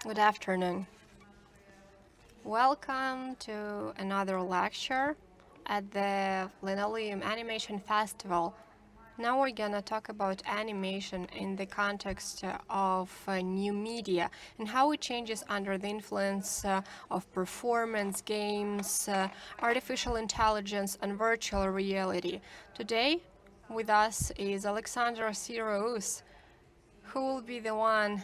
Good afternoon. Welcome to another lecture at the LINOLEUM Animation Festival. Now we're gonna talk about animation in the context of new media and how it changes under the influence of performance, games, artificial intelligence, and virtual reality. Today with us is Oleksandr Sirous, who will be the one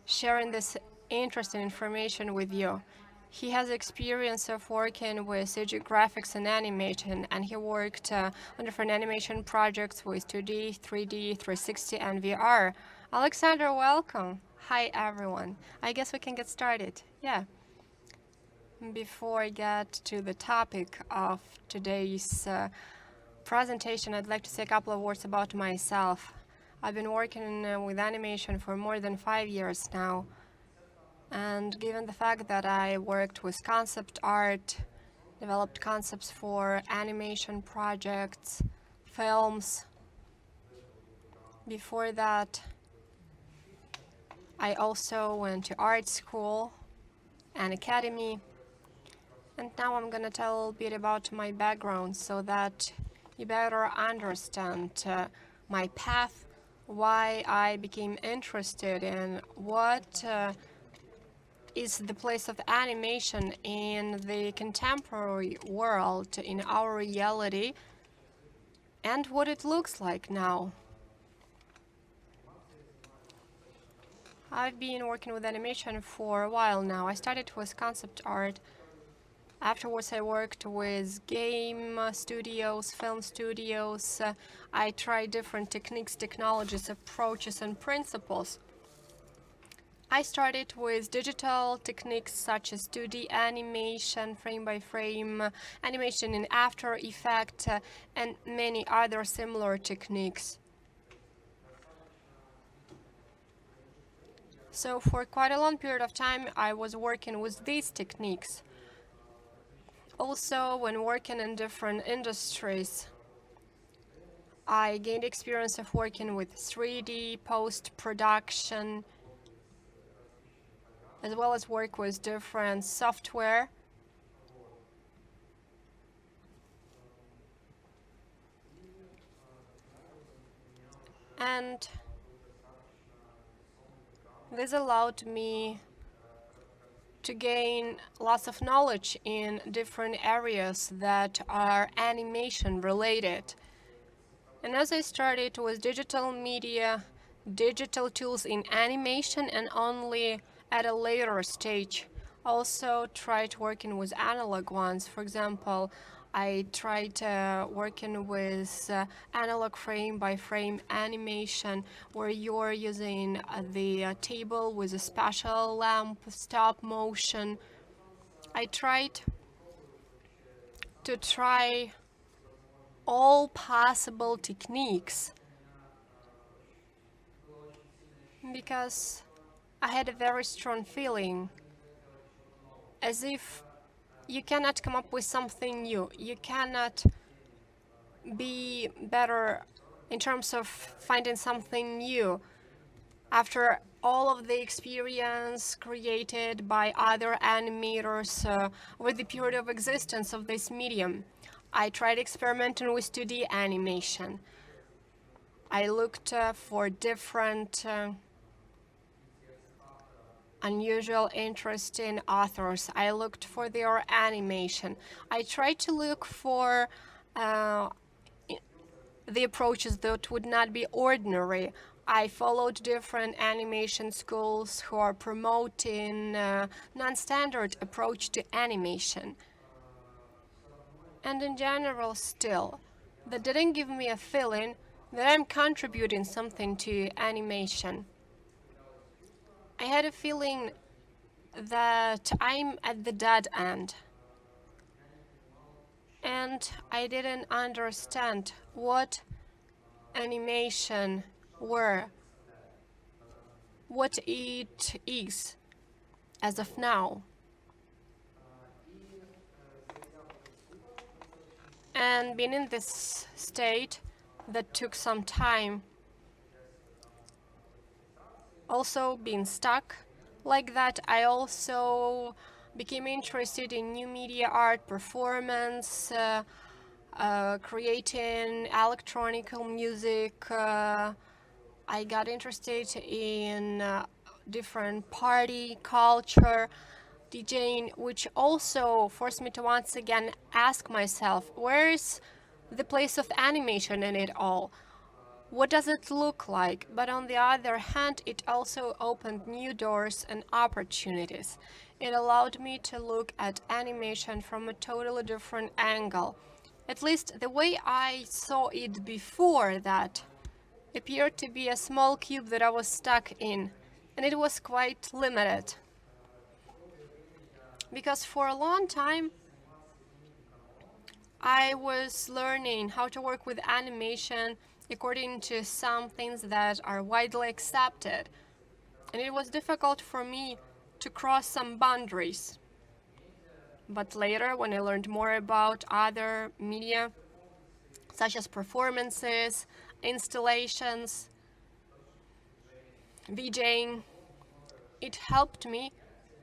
sharing this interesting information with you. He has experience of working with CG graphics and animation, and he worked on different animation projects with 2D, 3D, 360, and VR. Alexander, welcome. Hi, everyone. I guess we can get started. Yeah. Before I get to the topic of today's presentation, I'd like to say a couple of words about myself. I've been working with animation for more than 5 years now. And given the fact that I worked with concept art, developed concepts for animation projects, films, before that, I also went to art school and academy. And now I'm going to tell a little bit about my background so that you better understand my path, why I became interested in what is the place of animation in the contemporary world, in our reality, and what it looks like now. I've been working with animation for a while now. I started with concept art. Afterwards, I worked with game studios, film studios. I tried different techniques, technologies, approaches, and principles. I started with digital techniques such as 2D animation, frame-by-frame, animation in After Effects, and many other similar techniques. So for quite a long period of time, I was working with these techniques. Also, when working in different industries, I gained experience of working with 3D post-production, as well as work with different software. And this allowed me to gain lots of knowledge in different areas that are animation related. And as I started with digital media, digital tools in animation, and only at a later stage, also tried working with analog ones. For example, I tried working with analog frame-by-frame animation, where you're using the table with a special lamp, stop motion. I tried to try all possible techniques because I had a very strong feeling as if you cannot come up with something new. You cannot be better in terms of finding something new after all of the experience created by other animators over the period of existence of this medium. I tried experimenting with 2D animation. I looked for different unusual, interesting authors. I looked for their animation. I tried to look for the approaches that would not be ordinary. I followed different animation schools who are promoting non-standard approach to animation. And in general still, that didn't give me a feeling that I'm contributing something to animation. I had a feeling that I'm at the dead end. And I didn't understand what animation were, what it is as of now. And being in this state that took some time, also been stuck like that. I also became interested in new media art, performance, creating electronic music. I got interested in different party culture, DJing, which also forced me to once again ask myself, where is the place of animation in it all? What does it look like? But on the other hand, it also opened new doors and opportunities. It allowed me to look at animation from a totally different angle. At least the way I saw it before that appeared to be a small cube that I was stuck in, and it was quite limited. Because for a long time, I was learning how to work with animation according to some things that are widely accepted. And it was difficult for me to cross some boundaries. But later, when I learned more about other media, such as performances, installations, VJing, it helped me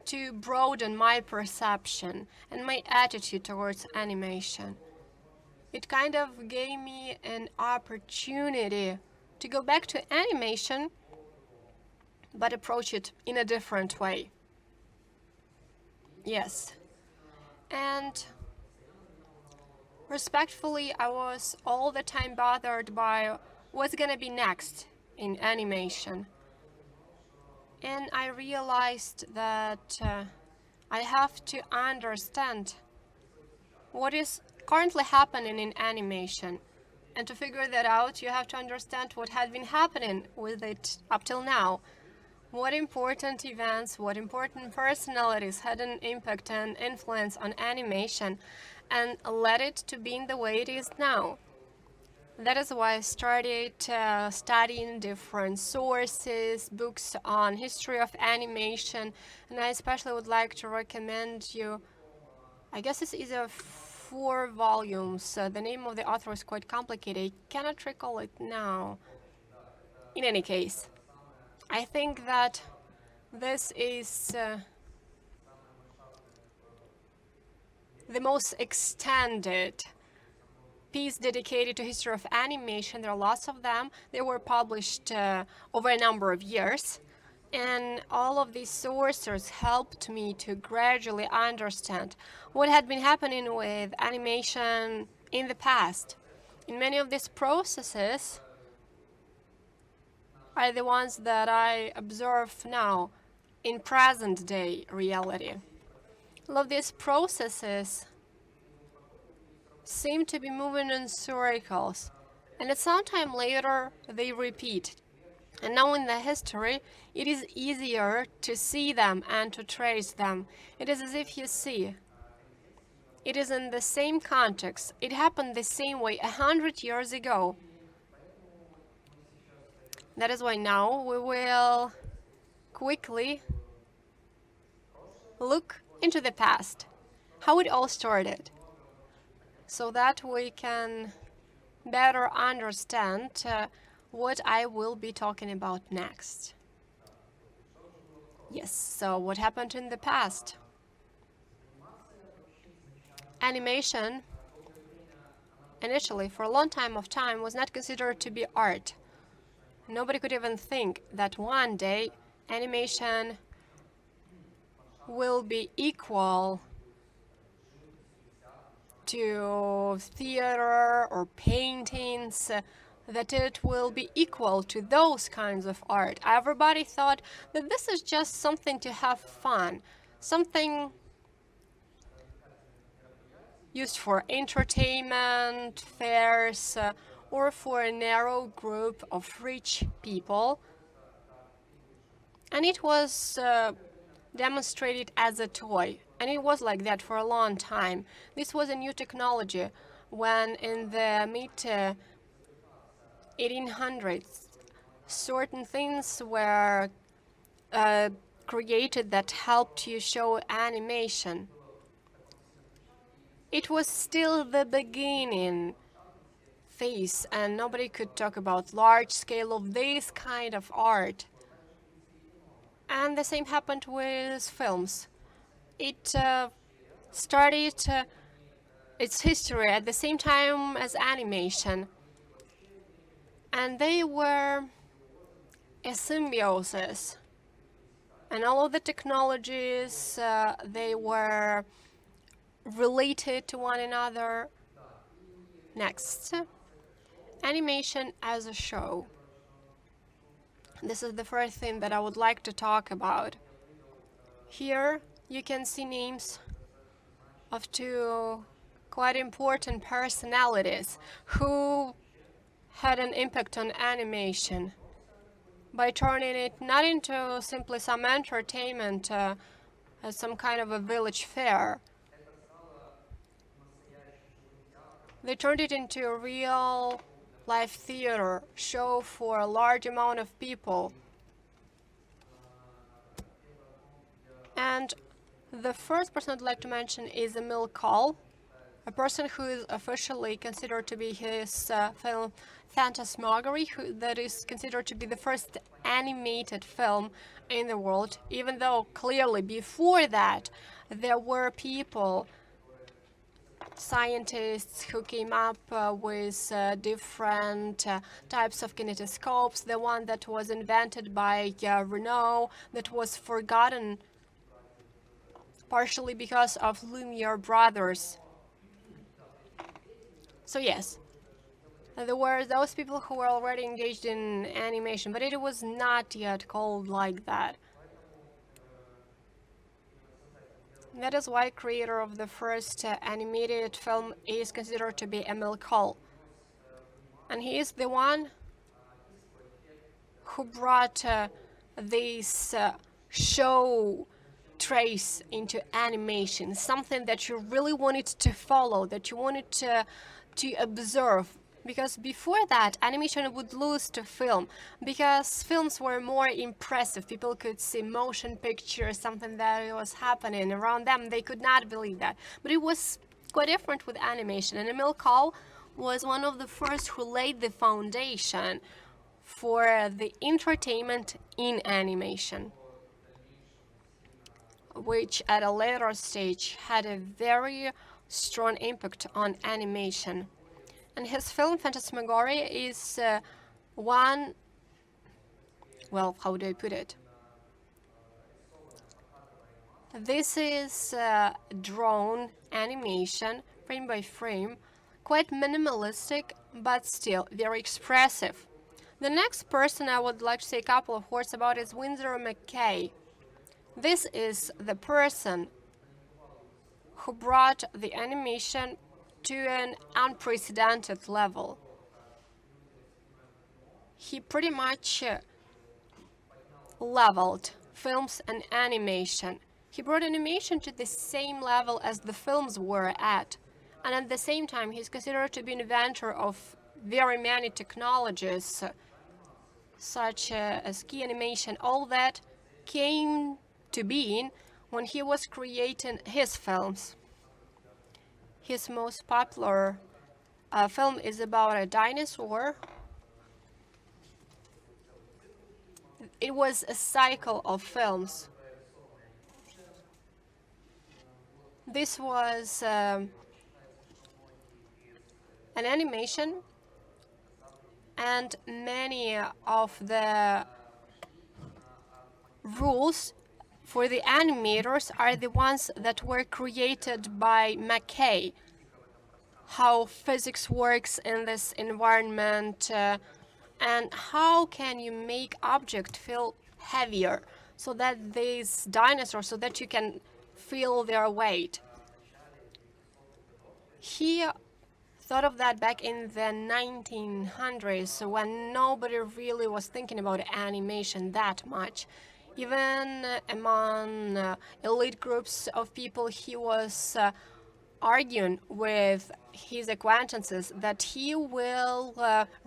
to broaden my perception and my attitude towards animation. It kind of gave me an opportunity to go back to animation, but approach it in a different way. Yes. And respectfully, I was all the time bothered by what's gonna be next in animation. And I realized that I have to understand what is currently happening in animation. And to figure that out, you have to understand what had been happening with it up till now. What important events, what important personalities had an impact and influence on animation, and led it to being the way it is now. That is why I started studying different sources, books on history of animation, and I especially would like to recommend you, I guess it's either 4 volumes. The name of the author is quite complicated. I cannot recall it now. In any case, I think that this is the most extended piece dedicated to history of animation. There are lots of them. They were published over a number of years. And all of these sources helped me to gradually understand what had been happening with animation in the past. And many of these processes are the ones that I observe now in present day reality. All of these processes seem to be moving in circles, and at some time later they repeat. And now in the history, it is easier to see them and to trace them. It is as if you see. It is in the same context. It happened the same way 100 years ago. That is why now we will quickly look into the past, how it all started, so that we can better understand what I will be talking about next. Yes, so what happened in the past? Animation, initially, for a long time was not considered to be art. Nobody could even think that one day animation will be equal to theater or paintings, that it will be equal to those kinds of art. Everybody thought that this is just something to have fun, something used for entertainment, fairs, or for a narrow group of rich people. And it was demonstrated as a toy. And it was like that for a long time. This was a new technology when in the mid-1800s, certain things were created that helped you show animation. It was still the beginning phase, and nobody could talk about large scale of this kind of art. And the same happened with films. It started its history at the same time as animation. And they were a symbiosis. And all of the technologies, they were related to one another. Next, animation as a show. This is the first thing that I would like to talk about. Here you can see names of two quite important personalities who had an impact on animation by turning it not into simply some entertainment as some kind of a village fair. They turned it into a real live theater show for a large amount of people. And the first person I'd like to mention is Emil Cole, a person who is officially considered to be his film Phantasmagory, that is considered to be the first animated film in the world, even though clearly before that there were people, scientists who came up with different types of kinetoscopes. The one that was invented by Renault, that was forgotten partially because of Lumiere brothers. So yes, there were those people who were already engaged in animation, but it was not yet called like that. That is why creator of the first animated film is considered to be Emil Cole. And he is the one who brought this show trace into animation, something that you really wanted to follow, that you wanted to observe. Because before that, animation would lose to film, because films were more impressive. People could see motion pictures, something that was happening around them. They could not believe that. But it was quite different with animation. And Emil Cole was one of the first who laid the foundation for the entertainment in animation, which at a later stage had a very strong impact on animation. And his film Phantasmagoria is one, well, how do I put it? This is drawn animation, frame by frame, quite minimalistic, but still very expressive. The next person I would like to say a couple of words about is Winsor McCay. This is the person who brought the animation to an unprecedented level. He pretty much leveled films and animation. He brought animation to the same level as the films were at. And at the same time, he's considered to be an inventor of very many technologies, such as key animation. All that came to being when he was creating his films. His most popular film is about a dinosaur. It was a cycle of films. This was an animation, and many of the rules for the animators are the ones that were created by McCay. How physics works in this environment, and how can you make object feel heavier so that these dinosaurs, so that you can feel their weight. He thought of that back in the 1900s, when nobody really was thinking about animation that much. Even among elite groups of people, he was arguing with his acquaintances that he will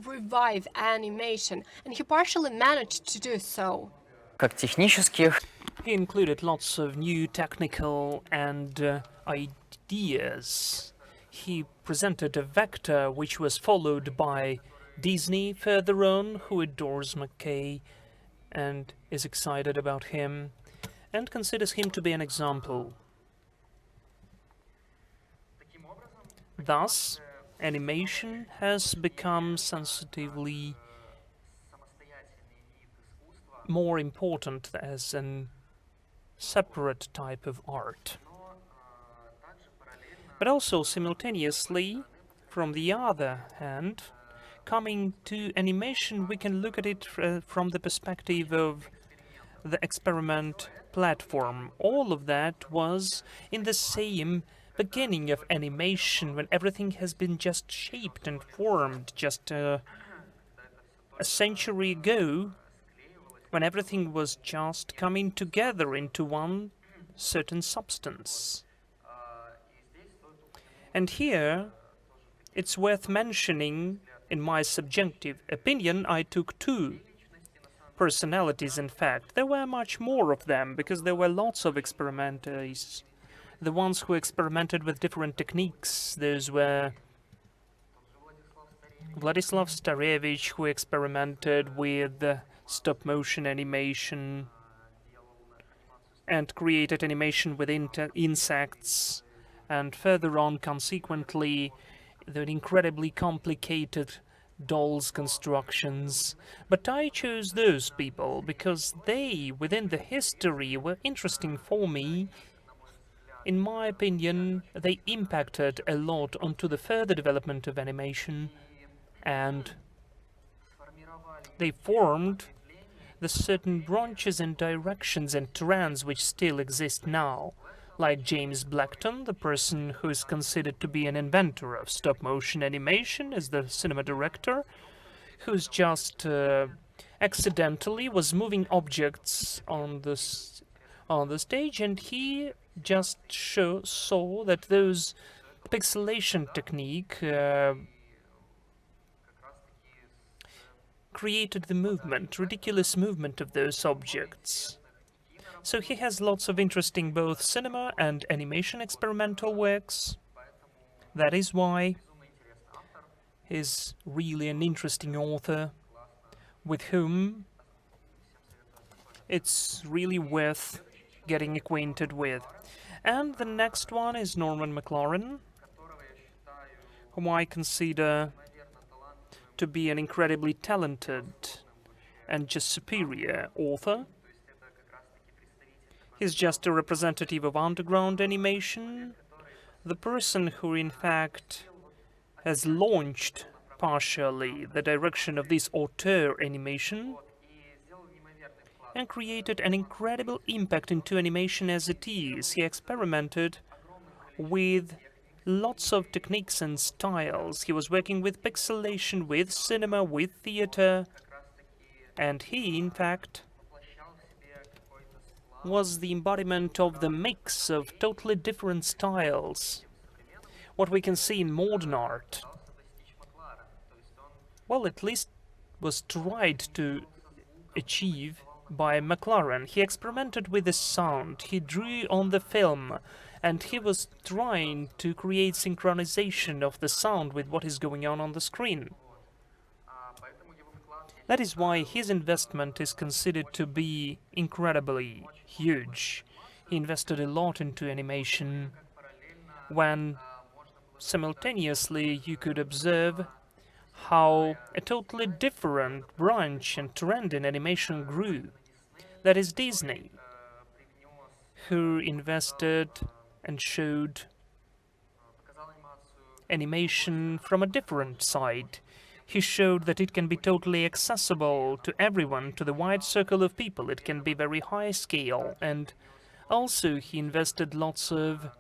revive animation, and he partially managed to do so. He included lots of new technical and ideas. He presented a vector which was followed by Disney further on, who adores McCay, and is excited about him and considers him to be an example. Thus, animation has become sensitively more important as a separate type of art. But also simultaneously, from the other hand, coming to animation, we can look at it from the perspective of the experiment platform. All of that was in the same beginning of animation, when everything has been just shaped and formed just a century ago, when everything was just coming together into one certain substance. And here, it's worth mentioning, in my subjective opinion, I took two personalities, in fact. There were much more of them, because there were lots of experimenters. The ones who experimented with different techniques, those were Vladislav Starevich, who experimented with stop-motion animation and created animation with insects, and further on, consequently, the incredibly complicated dolls constructions. But I chose those people because they, within the history, were interesting for me. In my opinion, they impacted a lot onto the further development of animation, and they formed the certain branches and directions and trends which still exist now, like James Blackton, the person who is considered to be an inventor of stop-motion animation, as the cinema director, who's just accidentally was moving objects on the stage, and he just saw that those pixelation technique created the movement, ridiculous movement of those objects. So he has lots of interesting both cinema and animation experimental works. That is why he's really an interesting author with whom it's really worth getting acquainted with. And the next one is Norman McLaren, whom I consider to be an incredibly talented and just superior author. He's just a representative of underground animation, the person who in fact has launched partially the direction of this auteur animation and created an incredible impact into animation as it is. He experimented with lots of techniques and styles. He was working with pixelation, with cinema, with theater, and he, in fact, was the embodiment of the mix of totally different styles. What we can see in modern art, well, at least was tried to achieve by McLaren. He experimented with the sound, he drew on the film, and he was trying to create synchronization of the sound with what is going on the screen. That is why his investment is considered to be incredibly huge. He invested a lot into animation, when simultaneously you could observe how a totally different branch and trend in animation grew. That is Disney, who invested and showed animation from a different side. He showed that it can be totally accessible to everyone, to the wide circle of people. It can be very high scale, and also he invested lots of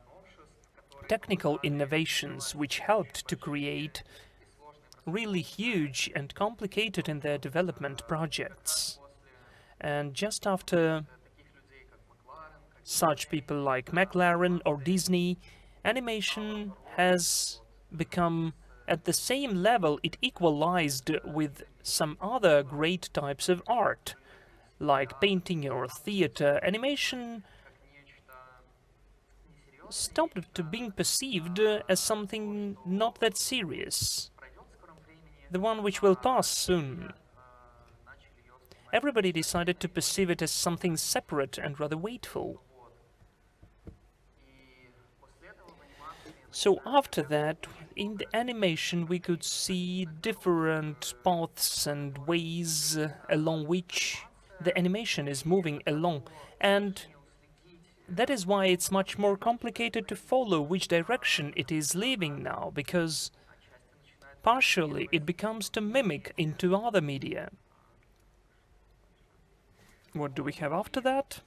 technical innovations which helped to create really huge and complicated in their development projects. And just after such people like McLaren or Disney, animation has become at the same level. It equalized with some other great types of art, like painting or theater. Animation stopped to being perceived as something not that serious, the one which will pass soon. everybody decided to perceive it as something separate and rather weightful. So after that, in the animation, we could see different paths and ways along which the animation is moving along. And that is why it's much more complicated to follow which direction it is leaving now, because partially it becomes to mimic into other media. What do we have after that?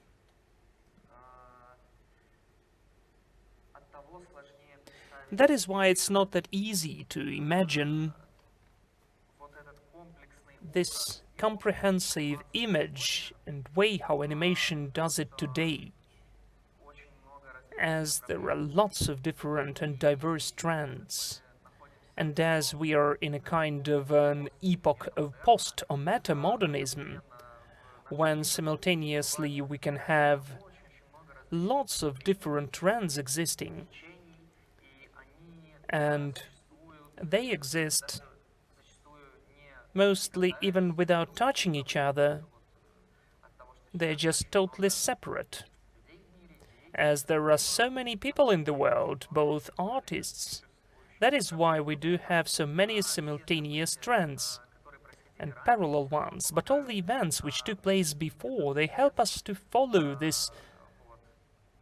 That is why it's not that easy to imagine this comprehensive image and way how animation does it today, as there are lots of different and diverse trends, and as we are in a kind of an epoch of post or meta-modernism, when simultaneously we can have lots of different trends existing, and they exist mostly even without touching each other. They're just totally separate, as there are so many people in the world, both artists. That is why we do have so many simultaneous trends and parallel ones. But all the events which took place before, they help us to follow this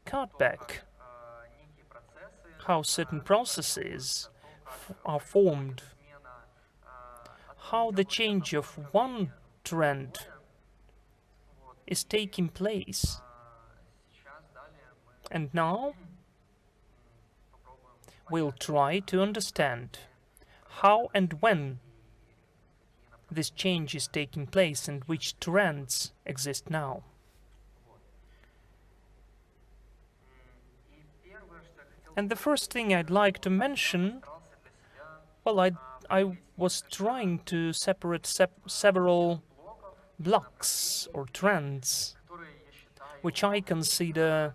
cutback, how certain processes are formed, how the change of one trend is taking place. And now we'll try to understand how and when this change is taking place and which trends exist now. And the first thing I'd like to mention, well, I was trying to separate several blocks or trends, which I consider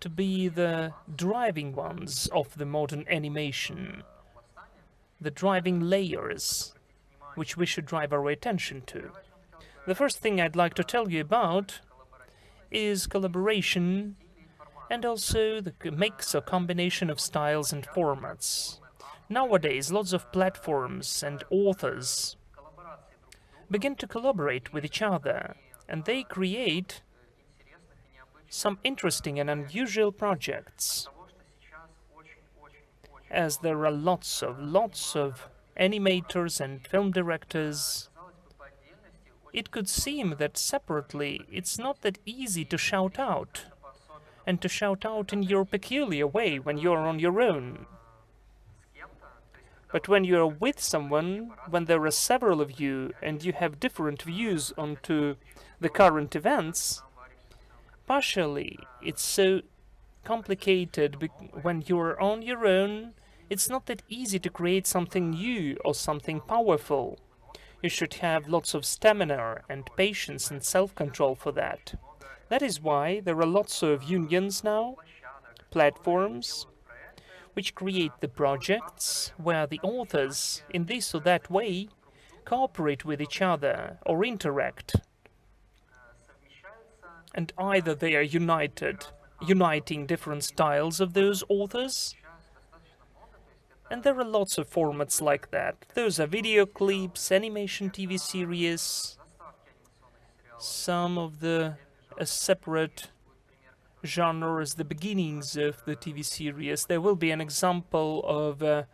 to be the driving ones of the modern animation, the driving layers, which we should drive our attention to. The first thing I'd like to tell you about is collaboration and also the mix or combination of styles and formats. Nowadays, lots of platforms and authors begin to collaborate with each other, and they create some interesting and unusual projects, as there are lots of animators and film directors. It could seem that separately it's not that easy to shout out, and to shout out in your peculiar way when you're on your own. But when you're with someone, when there are several of you and you have different views onto the current events, partially it's so complicated when you're on your own. It's not that easy to create something new or something powerful. You should have lots of stamina and patience and self-control for that. That is why there are lots of unions now, platforms, which create the projects where the authors, in this or that way, cooperate with each other or interact. And either they are uniting different styles of those authors, and there are lots of formats like that. Those are video clips, animation TV series, some of the separate genres, the beginnings of the TV series. There will be an example of a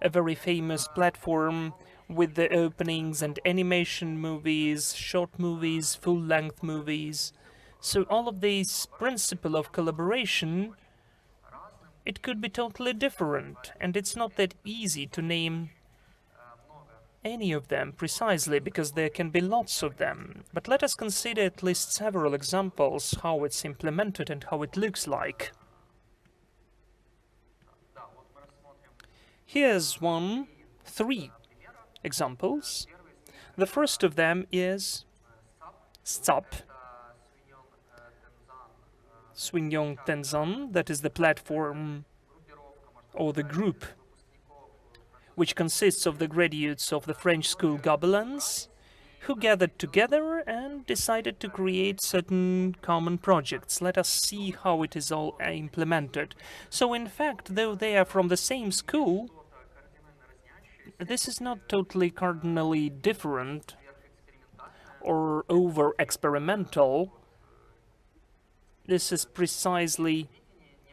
very famous platform with the openings and animation movies, short movies, full-length movies. So all of these principle of collaboration, it could be totally different, and it's not that easy to name any of them precisely, because there can be lots of them. But let us consider at least several examples how it's implemented and how it looks like. Here's three examples. The first of them is STOP, Swingyong Tenzan, that is the platform or the group which consists of the graduates of the French school Gobelins. who gathered together and decided to create certain common projects. Let us see how it is all implemented. So in fact, though they are from the same school, this is not totally cardinally different or over-experimental. This is precisely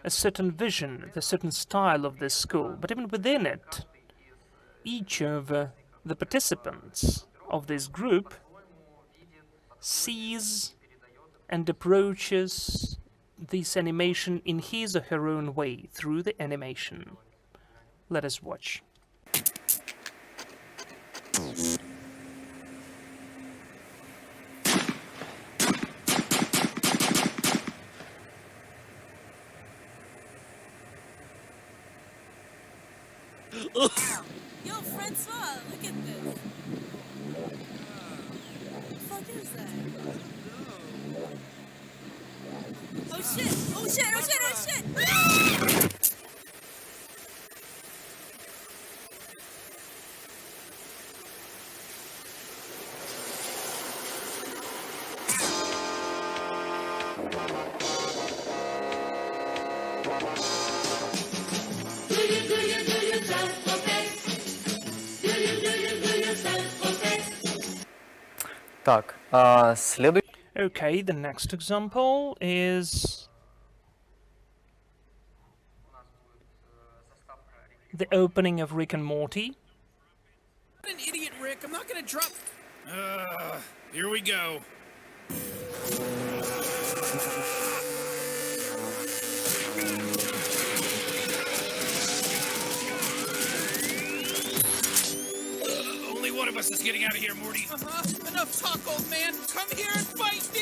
a certain vision, the certain style of this school. But even within it, each of the participants of this group sees and approaches this animation in his or her own way through the animation. Let us watch. Yo, Francois, look at this. What the fuck is that? Oh shit! Oh shit! Oh shit! Oh shit! Так, следующий. Okay, the next example is the opening of Rick and Morty. What an idiot, Rick. I'm not gonna drop. Here we go. Only one of us is getting out of here, Morty. Enough talk, old man. Come here and fight me!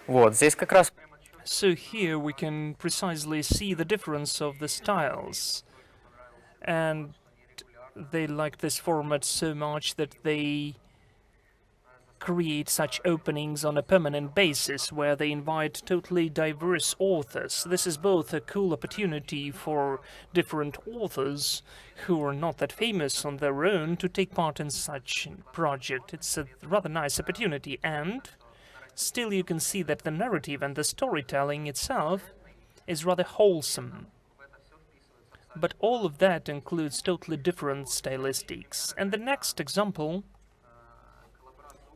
Вот, здесь как раз So here we can precisely see the difference of the styles. And they like this format so much that they create such openings on a permanent basis where they invite totally diverse authors. This is both a cool opportunity for different authors who are not that famous on their own to take part in such a project. It's a rather nice opportunity, and still you can see that the narrative and the storytelling itself is rather wholesome. But all of that includes totally different stylistics. And the next example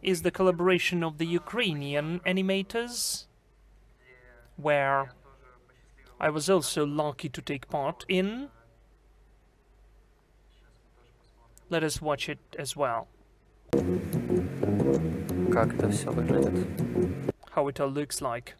is the collaboration of the Ukrainian animators, where I was also lucky to take part in. Let us watch it as well. как это все выглядит. How it all looks like.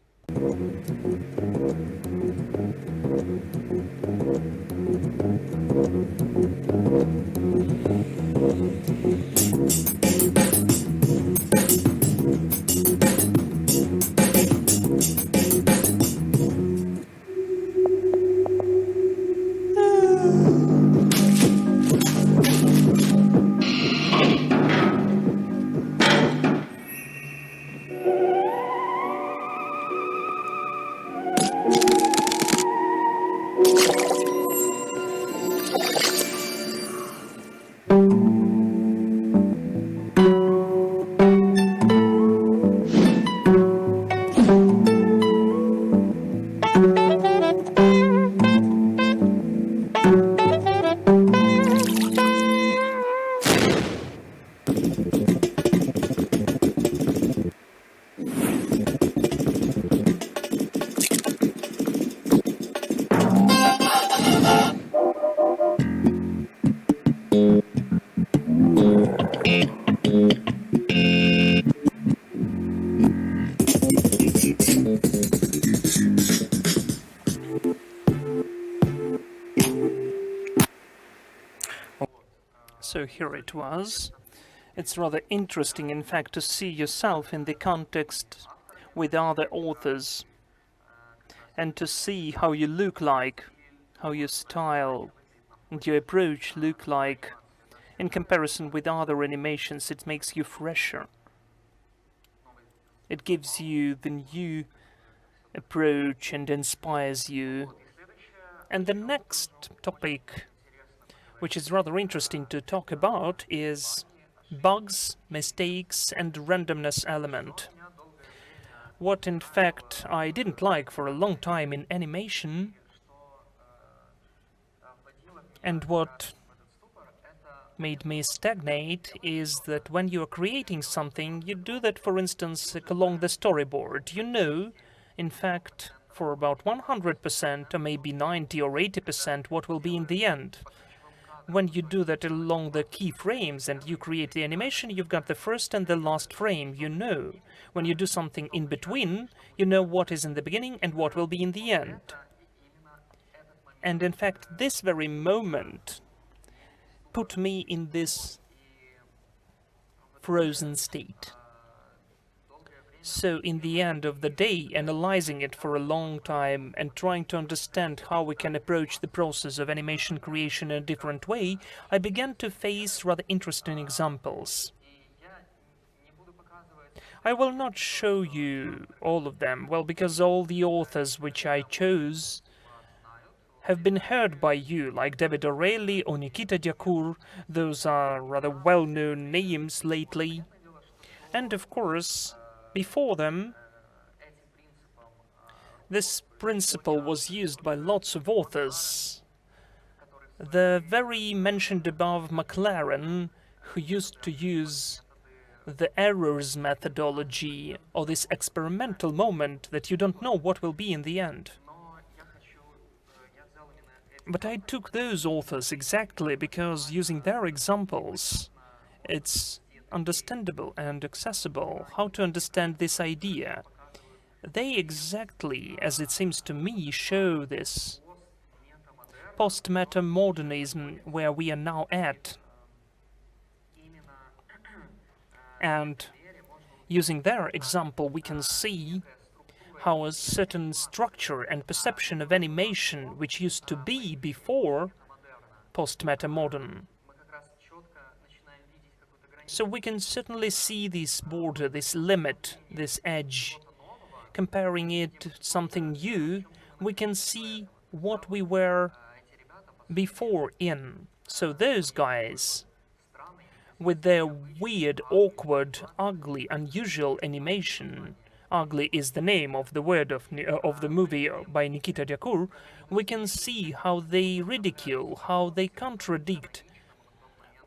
So here it was. It's rather interesting, in fact, to see yourself in the context with other authors and to see how you look like, how your style and your approach look like in comparison with other animations. It makes you fresher. It gives you the new approach and inspires you. And the next topic, which is rather interesting to talk about, is bugs, mistakes, and randomness element. What in fact I didn't like for a long time in animation, and what made me stagnate, is that when you are creating something, you do that, for instance, along the storyboard. You know, in fact, for about 100% or maybe 90 or 80% what will be in the end. When you do that along the keyframes and you create the animation, you've got the first and the last frame, you know. When you do something in between, you know what is in the beginning and what will be in the end. And in fact, this very moment put me in this frozen state. So in the end of the day, analyzing it for a long time and trying to understand how we can approach the process of animation creation in a different way, I began to face rather interesting examples. I will not show you all of them, well, because all the authors which I chose have been heard by you, like David O'Reilly or Nikita Diacour. Those are rather well-known names lately. And of course, before them, this principle was used by lots of authors. The very mentioned above McLaren, who used to use the errors methodology, or this experimental moment that you don't know what will be in the end. But I took those authors exactly because using their examples, it's understandable and accessible how to understand this idea. They exactly, as it seems to me, show this post-meta-modernism where we are now at. And using their example, we can see how a certain structure and perception of animation, which used to be before post-meta-modern. So we can certainly see this border, this limit, this edge. Comparing it to something new, we can see what we were before in. So those guys, with their weird, awkward, ugly, unusual animation, ugly is the name of the word of the movie by Nikita Diacour, we can see how they ridicule, how they contradict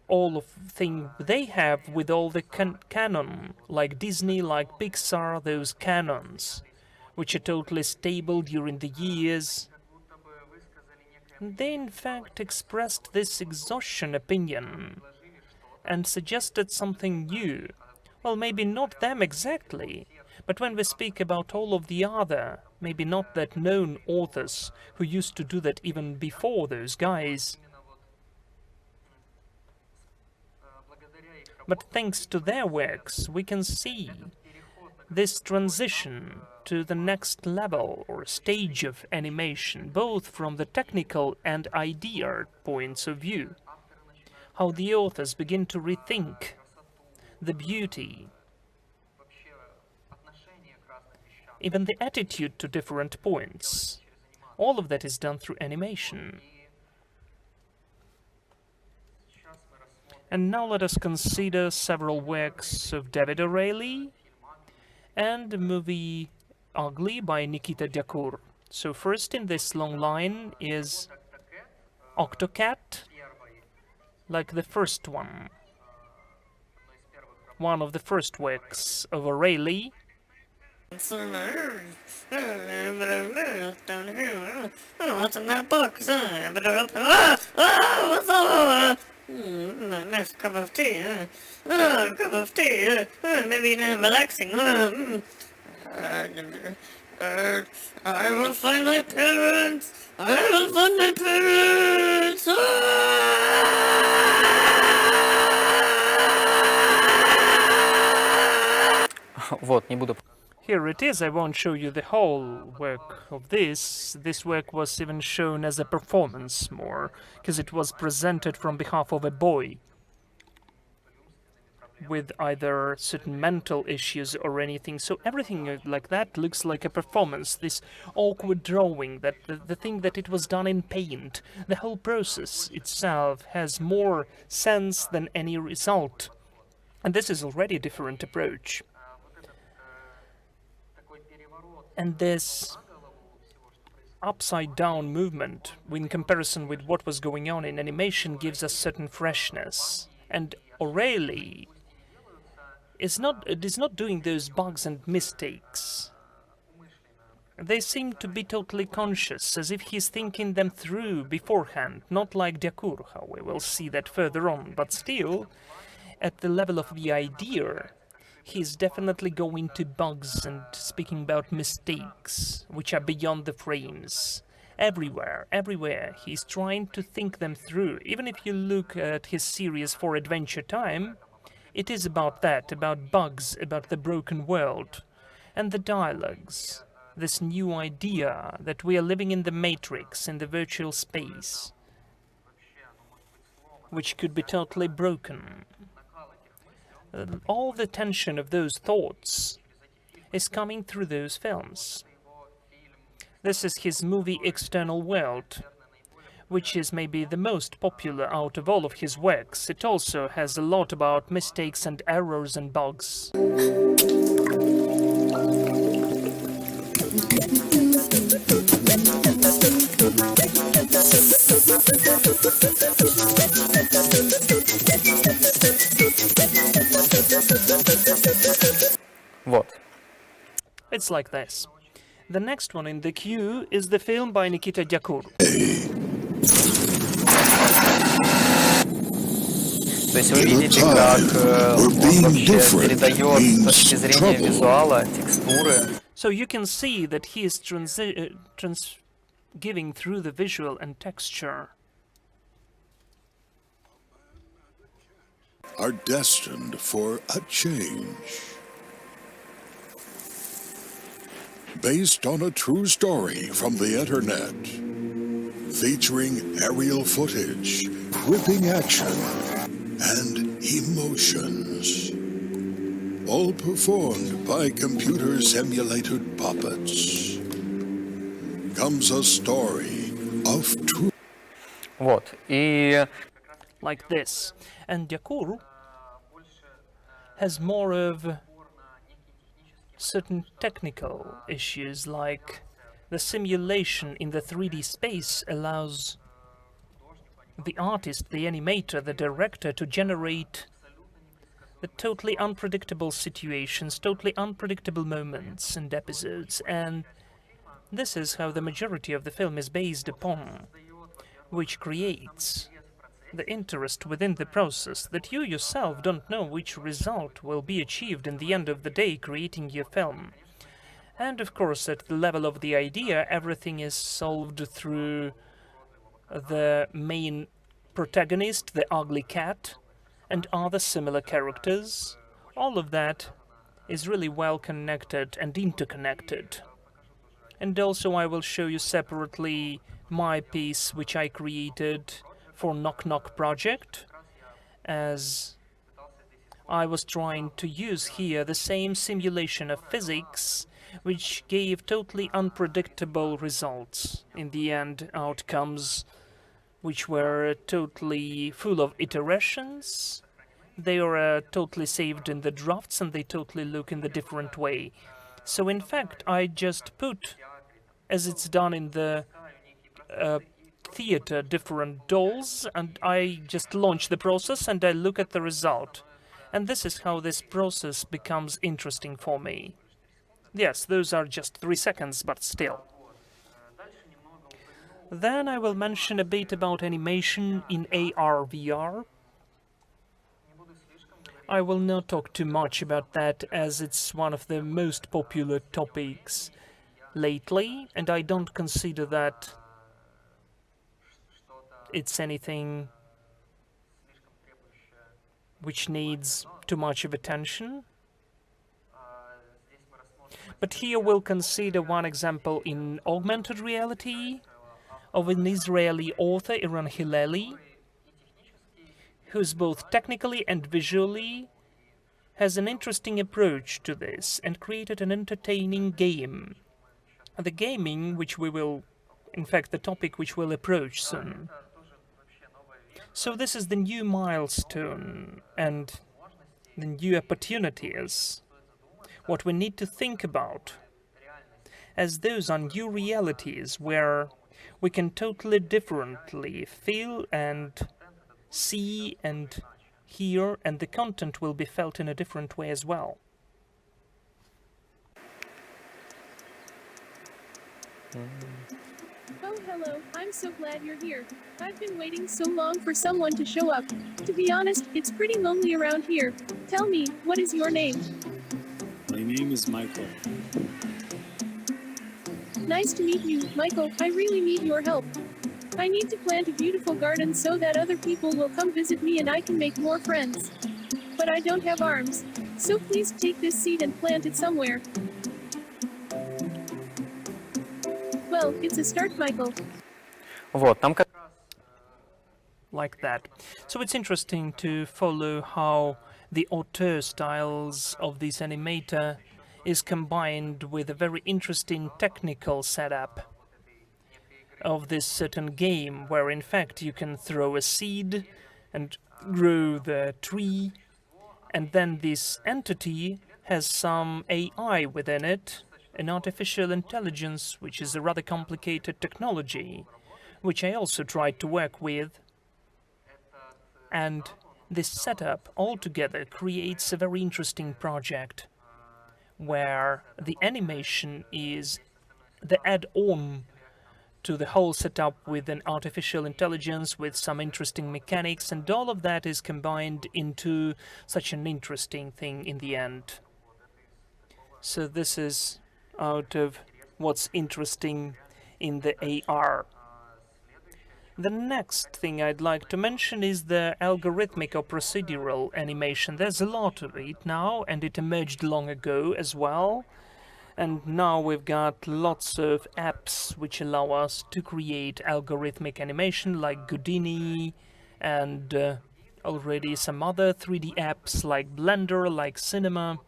all of things they have with all the canon, like Disney, like Pixar, those canons, which are totally stable during the years. They in fact expressed this exhaustion opinion and suggested something new. Well, maybe not them exactly, but when we speak about all of the other, maybe not that known authors who used to do that even before those guys, but thanks to their works, we can see this transition to the next level or stage of animation, both from the technical and idea points of view. How the authors begin to rethink the beauty, even the attitude to different points. All of that is done through animation. And now let us consider several works of David O'Reilly and the movie Ugly by Nikita Diacour. So first in this long line is Octocat, like the first one of the first works of O'Reilly. What's in that box? What's up? Nice cup of tea. Cup of tea. Maybe relaxing. I will find my parents. I will find my parents. Вот, не буду... Here it is. I won't show you the whole work of this. This work was even shown as a performance more, because it was presented from behalf of a boy with either certain mental issues or anything. So everything like that looks like a performance. This awkward drawing, that the thing that it was done in paint, the whole process itself has more sense than any result. And this is already a different approach. And this upside-down movement, in comparison with what was going on in animation, gives us certain freshness. And O'Reilly is not doing those bugs and mistakes. They seem to be totally conscious, as if he's thinking them through beforehand, not like Diacour, how we will see that further on, but still, at the level of the idea, he's definitely going to bugs and speaking about mistakes, which are beyond the frames. Everywhere, he's trying to think them through. Even if you look at his series For Adventure Time, it is about that, about bugs, about the broken world, and the dialogues, this new idea that we are living in the matrix, in the virtual space, which could be totally broken. All the tension of those thoughts is coming through those films. This is his movie External World, which is maybe the most popular out of all of his works. It also has a lot about mistakes and errors and bugs. Вот. It's like this. The next one in the queue is the film by Nikita Diacour. То есть вы видите, как он вообще передает с точки зрения визуала, текстуры. So you can see that he is giving through the visual and texture. Are destined for a change. Based on a true story from the internet, featuring aerial footage, gripping action, and emotions, all performed by computer-simulated puppets, comes a story of true... Вот. И Like this. And Diacour has more of certain technical issues, like the simulation in the 3D space allows the artist, the animator, the director to generate the totally unpredictable situations, totally unpredictable moments and episodes, and this is how the majority of the film is based upon, which creates the interest within the process, that you yourself don't know which result will be achieved in the end of the day creating your film. And of course, at the level of the idea, everything is solved through the main protagonist, the ugly cat, and other similar characters. All of that is really well connected and interconnected. And also I will show you separately my piece which I created for Knock Knock project, as I was trying to use here the same simulation of physics which gave totally unpredictable results in the end, outcomes which were totally full of iterations. They are totally saved in the drafts and they totally look in the different way. So in fact I just put, as it's done in the theater, different dolls, and I just launch the process and I look at the result. And this is how this process becomes interesting for me. Yes, those are just 3 seconds, but still. Then I will mention a bit about animation in AR, VR. I will not talk too much about that, as it's one of the most popular topics lately, and I don't consider that it's anything which needs too much of attention. But here we'll consider one example in augmented reality of an Israeli author, Iran Hilali, who's both technically and visually has an interesting approach to this and created an entertaining game. The gaming, which we will, in fact, the topic which we'll approach soon. So this is the new milestone and the new opportunities. What we need to think about, as those are new realities where we can totally differently feel and see and hear, and the content will be felt in a different way as well. Oh, hello. I'm so glad you're here. I've been waiting so long for someone to show up. To be honest, it's pretty lonely around here. Tell me, what is your name? My name is Michael. Nice to meet you, Michael. I really need your help. I need to plant a beautiful garden so that other people will come visit me and I can make more friends. But I don't have arms. So please take this seed and plant it somewhere. Well, it's a start, Michael. Вот, там как Like that. So it's interesting to follow how the auteur styles of this animator is combined with a very interesting technical setup of this certain game, where in fact you can throw a seed and grow the tree, and then this entity has some AI within it, an artificial intelligence, which is a rather complicated technology, which I also tried to work with. And this setup altogether creates a very interesting project, where the animation is the add-on to the whole setup with an artificial intelligence, with some interesting mechanics, and all of that is combined into such an interesting thing in the end. So this is out of what's interesting in the AR. The next thing I'd like to mention is the algorithmic or procedural animation. There's a lot of it now, and it emerged long ago as well. And now we've got lots of apps which allow us to create algorithmic animation, like Houdini, and already some other 3D apps like Blender, like Cinema.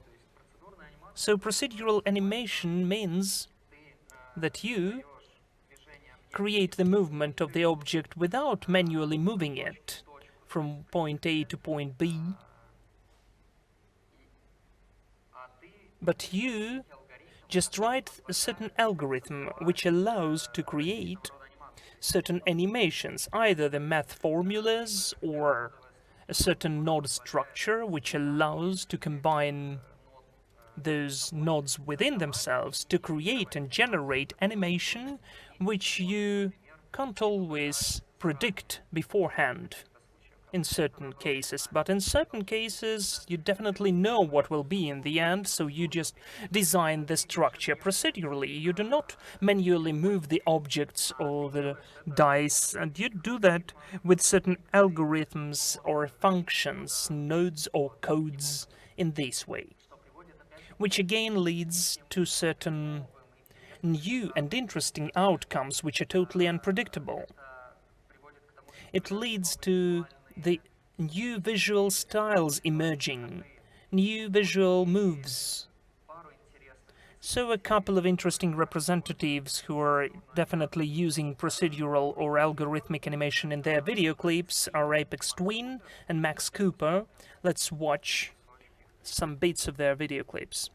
So procedural animation means that you create the movement of the object without manually moving it from point A to point B. But you just write a certain algorithm which allows to create certain animations, either the math formulas or a certain node structure which allows to combine those nodes within themselves to create and generate animation which you can't always predict beforehand in certain cases, but in certain cases you definitely know what will be in the end, so you just design the structure procedurally. You do not manually move the objects or the dice, and you do that with certain algorithms or functions, nodes or codes in this way, which again leads to certain new and interesting outcomes which are totally unpredictable. It leads to the new visual styles emerging, new visual moves. So a couple of interesting representatives who are definitely using procedural or algorithmic animation in their video clips are Apex Twin and Max Cooper. Let's watch some bits of their video clips.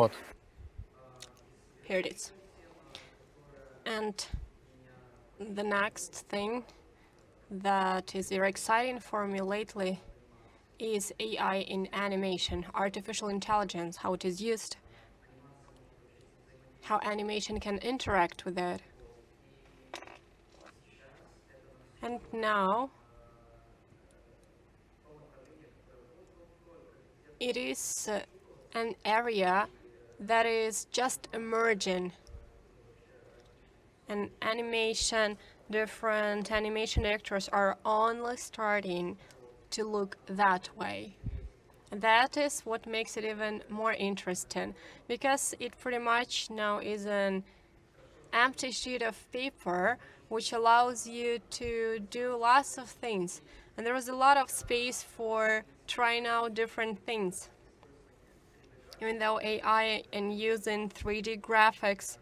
Вот. Here it is. And the next thing that is very exciting for me lately is AI in animation, artificial intelligence, how it is used, how animation can interact with it. And now it is an area that is just emerging. And different animation directors are only starting to look that way. And that is what makes it even more interesting, because it pretty much now is an empty sheet of paper which allows you to do lots of things. And there is a lot of space for trying out different things. Even though AI and using 3D graphics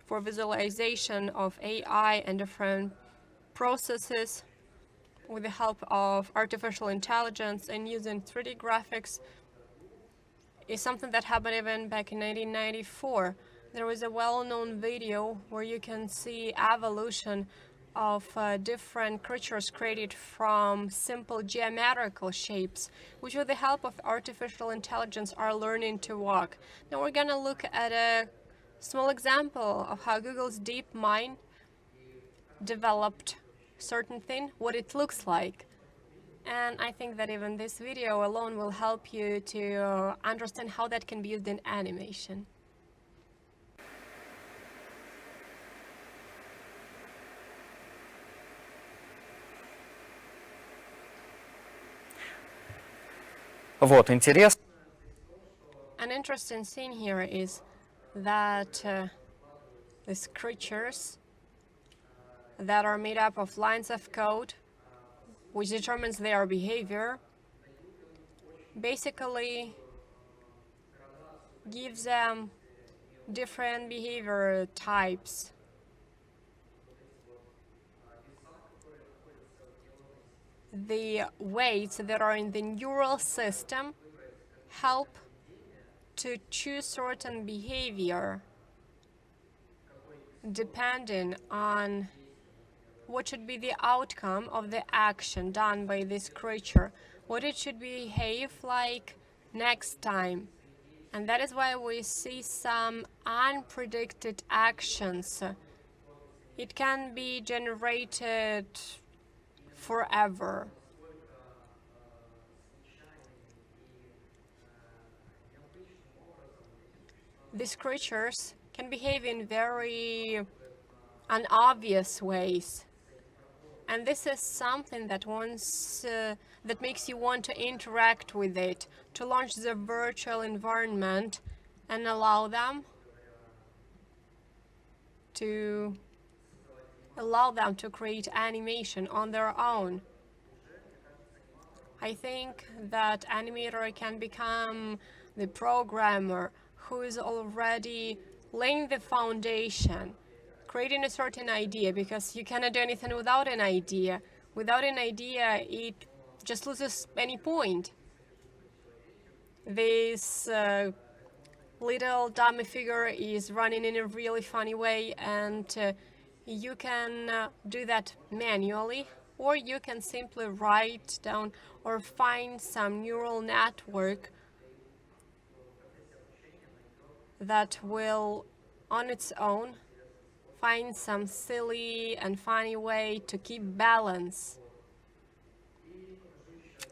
for visualization of AI and different processes with the help of artificial intelligence and using 3D graphics is something that happened even back in 1994. There was a well-known video where you can see evolution of different creatures created from simple geometrical shapes, which with the help of artificial intelligence are learning to walk. Now we're gonna look at a small example of how Google's DeepMind developed certain thing, what it looks like. And I think that even this video alone will help you to understand how that can be used in animation. Вот, интересно. An interesting thing here is that these creatures that are made up of lines of code, which determines their behavior, basically gives them different behavior types. The weights that are in the neural system help to choose certain behavior depending on what should be the outcome of the action done by this creature, what it should behave like next time. And that is why we see some unpredicted actions. It can be generated forever. These creatures can behave in very unobvious ways. And this is something that that makes you want to interact with it, to launch the virtual environment and allow them to create animation on their own. I think that animator can become the programmer who is already laying the foundation, creating a certain idea, because you cannot do anything without an idea. Without an idea, it just loses any point. This little dummy figure is running in a really funny way, and you can do that manually, or you can simply write down or find some neural network that will, on its own, find some silly and funny way to keep balance.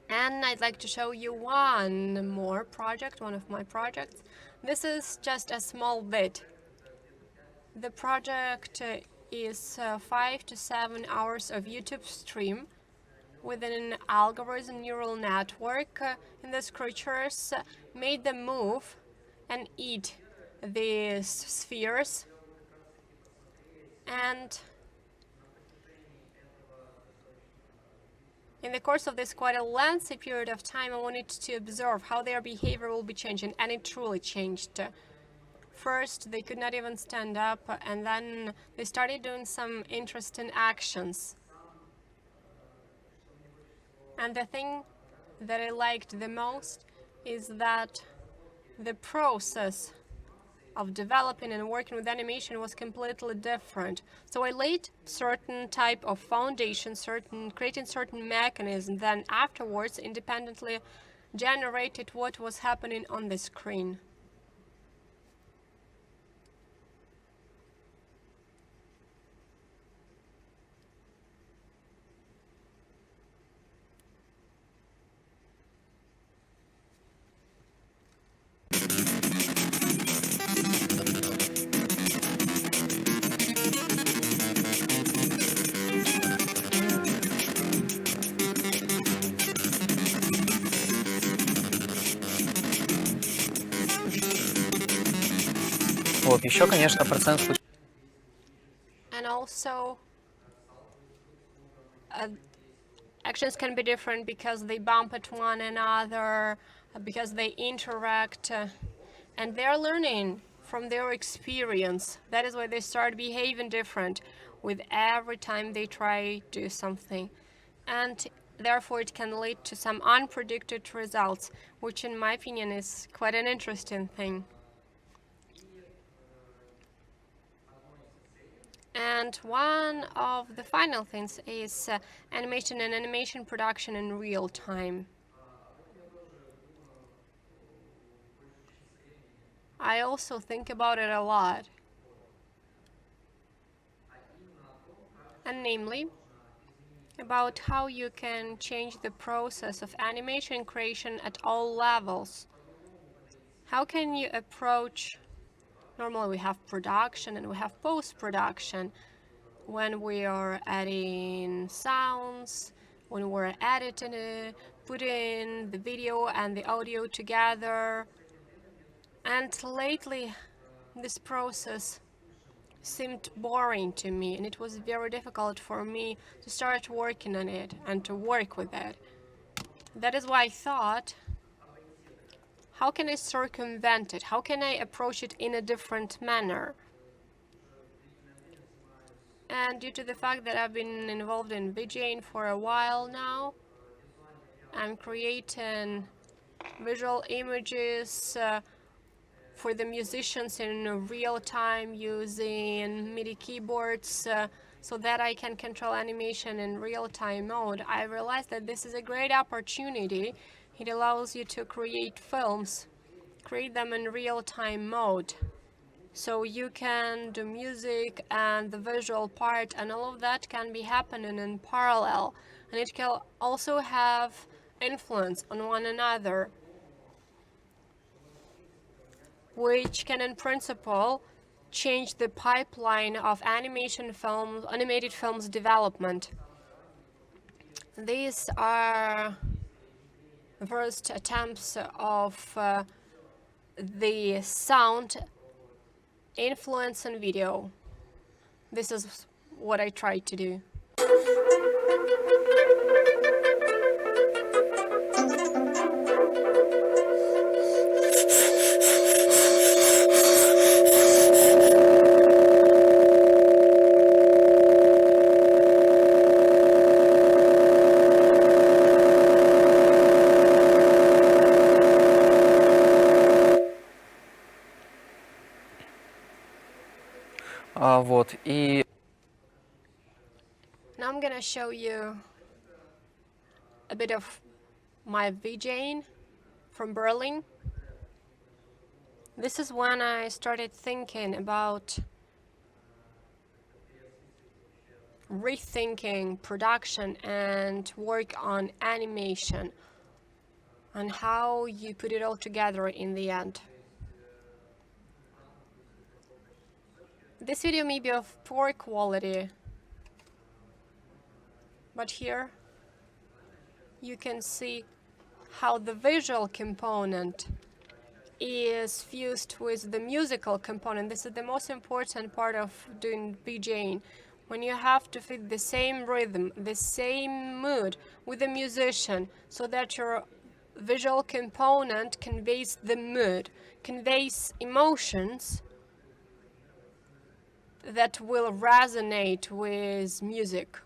And I'd like to show you one more project, one of my projects. This is just a small bit. The project is 5 to 7 hours of YouTube stream with an algorithm neural network. And these creatures made them move and eat these spheres. And in the course of this quite a lengthy period of time, I wanted to observe how their behavior will be changing, and it truly changed. First, they could not even stand up, and then they started doing some interesting actions. And the thing that I liked the most is that the process of developing and working with animation was completely different. So I laid certain type of foundation, creating certain mechanism, then afterwards independently generated what was happening on the screen. Вот, еще, конечно, процент случаев. And also, actions can be different because they bump at one another, because they interact, and they're learning from their experience. That is why they start behaving different with every time they try to do something. And therefore it can lead to some unpredicted results, which in my opinion is quite an interesting thing. And one of the final things is animation and animation production in real time. I also think about it a lot. And namely, about how you can change the process of animation creation at all levels. How can you approach, normally we have production and we have post-production, when we are adding sounds, when we're editing it, putting the video and the audio together. And lately, this process seemed boring to me, and it was very difficult for me to start working on it and to work with it. That is why I thought, how can I circumvent it? How can I approach it in a different manner? And due to the fact that I've been involved in VJing for a while now, I'm creating visual images for the musicians in real time using MIDI keyboards so that I can control animation in real-time mode. I realized that this is a great opportunity. It allows you to create films, create them in real-time mode. So you can do music and the visual part, and all of that can be happening in parallel. And it can also have influence on one another, which can in principle change the pipeline of animated films development. These are the first attempts of the sound influence in video. This is what I try to do. Вот, и Now I'm gonna show you a bit of my VJing from Berlin. This is when I started thinking about rethinking production and work on animation and how you put it all together in the end. This video may be of poor quality, but here you can see how the visual component is fused with the musical component. This is the most important part of doing VJing, when you have to fit the same rhythm, the same mood with the musician, so that your visual component conveys the mood, conveys emotions that will resonate with music.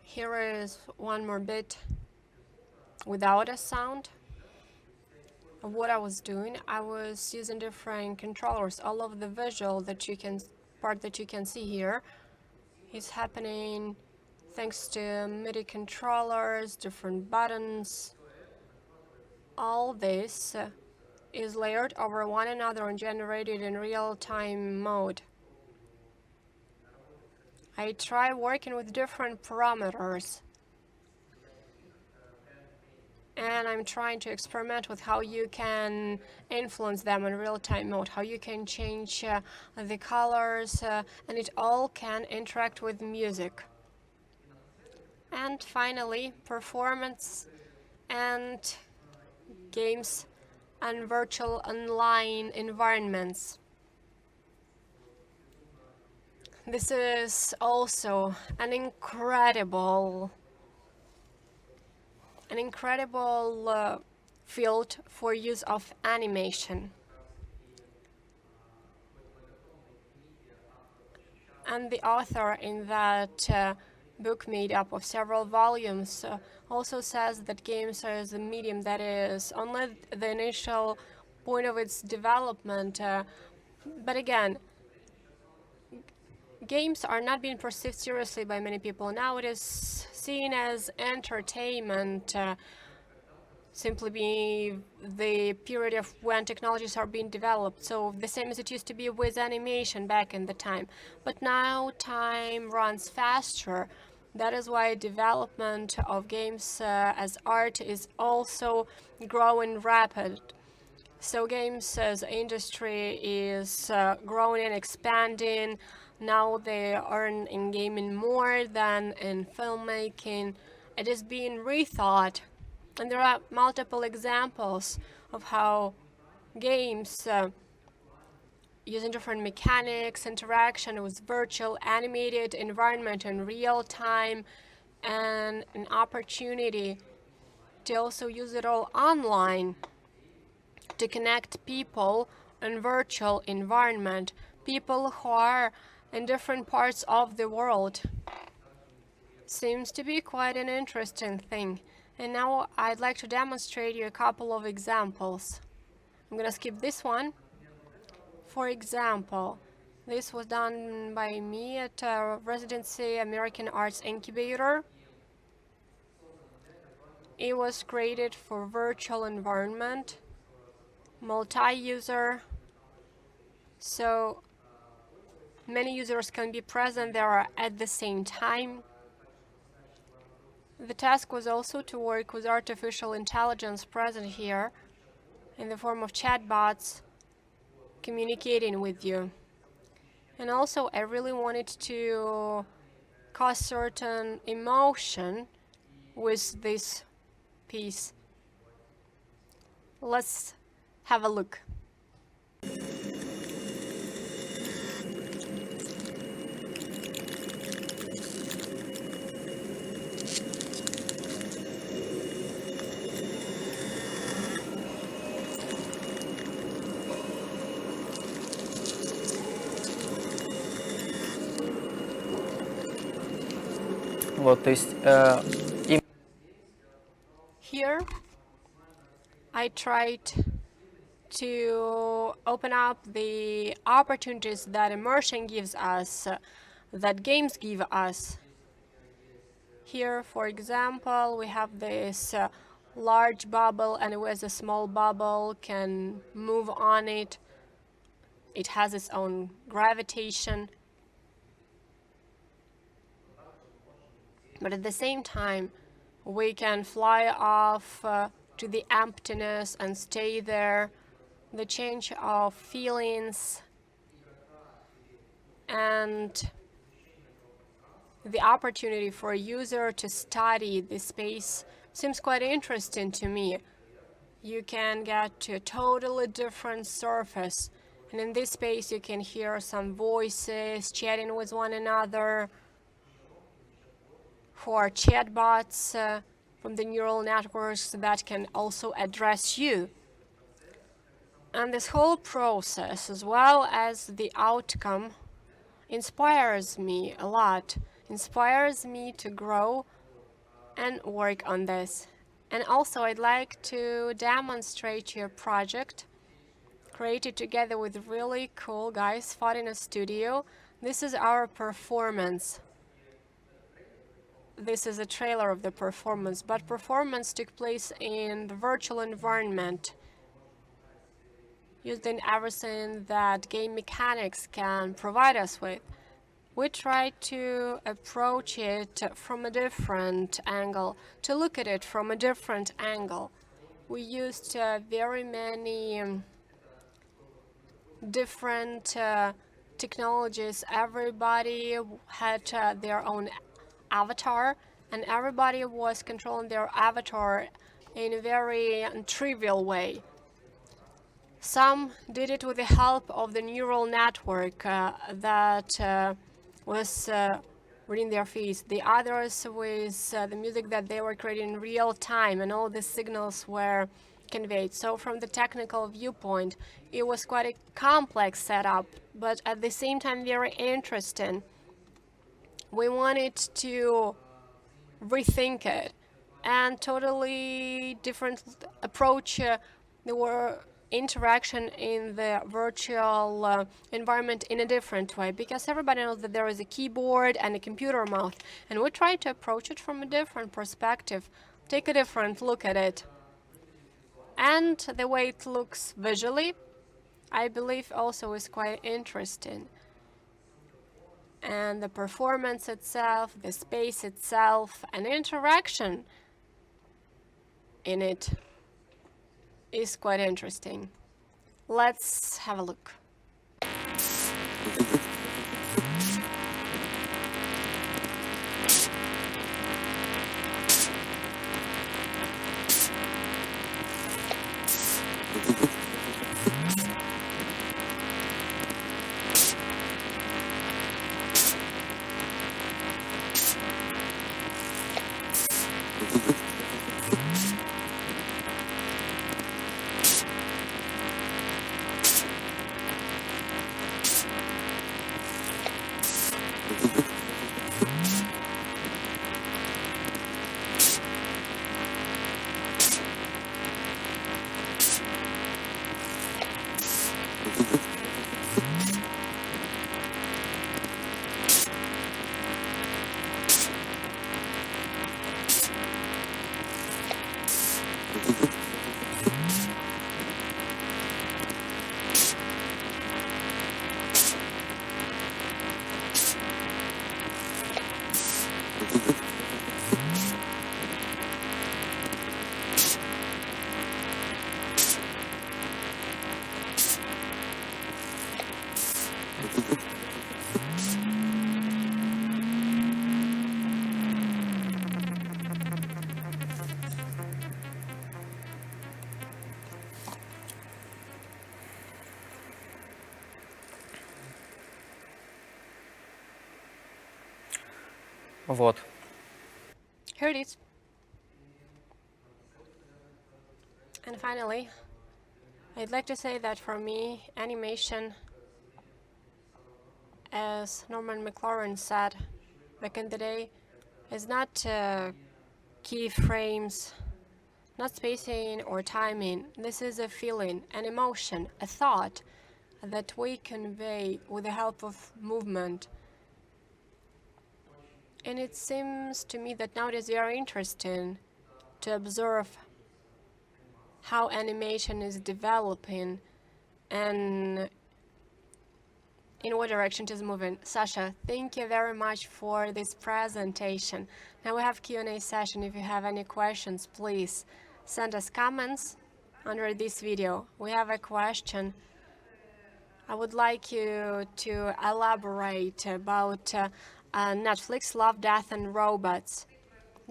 Here is one more bit without a sound. What I was doing, I was using different controllers. All of the visual part that you can see here is happening thanks to MIDI controllers, different buttons. All this is layered over one another and generated in real-time mode. I try working with different parameters, and I'm trying to experiment with how you can influence them in real-time mode, how you can change the colors, and it all can interact with music. And finally, performance and games and virtual online environments. This is also an incredible field for use of animation. And the author in that book, made up of several volumes, also says that games are a medium that is only the initial point of its development. But again, games are not being perceived seriously by many people. Now it is seen as entertainment, simply being the period of when technologies are being developed. So the same as it used to be with animation back in the time. But now time runs faster. That is why development of games as art is also growing rapid. So games as industry is growing and expanding. Now they earn in gaming more than in filmmaking. It is being rethought. And there are multiple examples of how games using different mechanics, interaction with virtual animated environment in real time, and an opportunity to also use it all online to connect people in virtual environment, people who are in different parts of the world. Seems to be quite an interesting thing. And now I'd like to demonstrate you a couple of examples. I'm gonna skip this one. For example, this was done by me at Residency American Arts Incubator. It was created for virtual environment, multi-user, so many users can be present there at the same time. The task was also to work with artificial intelligence present here in the form of chatbots communicating with you. And also I really wanted to cause certain emotion with this piece. Let's have a look. Вот, то есть Here I tried to open up the opportunities that immersion gives us, that games give us. Here, for example, we have this large bubble, and with a small bubble can move on it. It has its own gravitation. But at the same time, we can fly off to the emptiness and stay there. The change of feelings and the opportunity for a user to study this space seems quite interesting to me. You can get to a totally different surface, and in this space you can hear some voices chatting with one another, who are chatbots from the neural networks that can also address you. And this whole process, as well as the outcome, inspires me a lot, inspires me to grow and work on this. And also I'd like to demonstrate your project created together with really cool guys, Photinus Studio. This is our performance. This is a trailer of the performance, but performance took place in the virtual environment, using everything that game mechanics can provide us with. We tried to approach it from a different angle, to look at it from a different angle. We used very many different technologies. Everybody had their own avatar, and everybody was controlling their avatar in a very trivial way. Some did it with the help of the neural network that was reading their feeds. The others with the music that they were creating in real time, and all the signals were conveyed. So from the technical viewpoint, it was quite a complex setup, but at the same time very interesting. We wanted to rethink it and totally different approach the interaction in the virtual environment in a different way, because everybody knows that there is a keyboard and a computer mouse, and we try to approach it from a different perspective, take a different look at it. And the way it looks visually, I believe also is quite interesting. And the performance itself, the space itself, and interaction in it is quite interesting. Let's have a look. Вот. Here it is. And finally, I'd like to say that for me, animation, as Norman McLaren said back in the day, is not keyframes, not spacing or timing. This is a feeling, an emotion, a thought that we convey with the help of movement. And it seems to me that nowadays very interesting to observe how animation is developing and in what direction it is moving. Sasha, thank you very much for this presentation. Now we have Q&A session. If you have any questions, please send us comments under this video. We have a question. I would like you to elaborate about Netflix, Love, Death and Robots,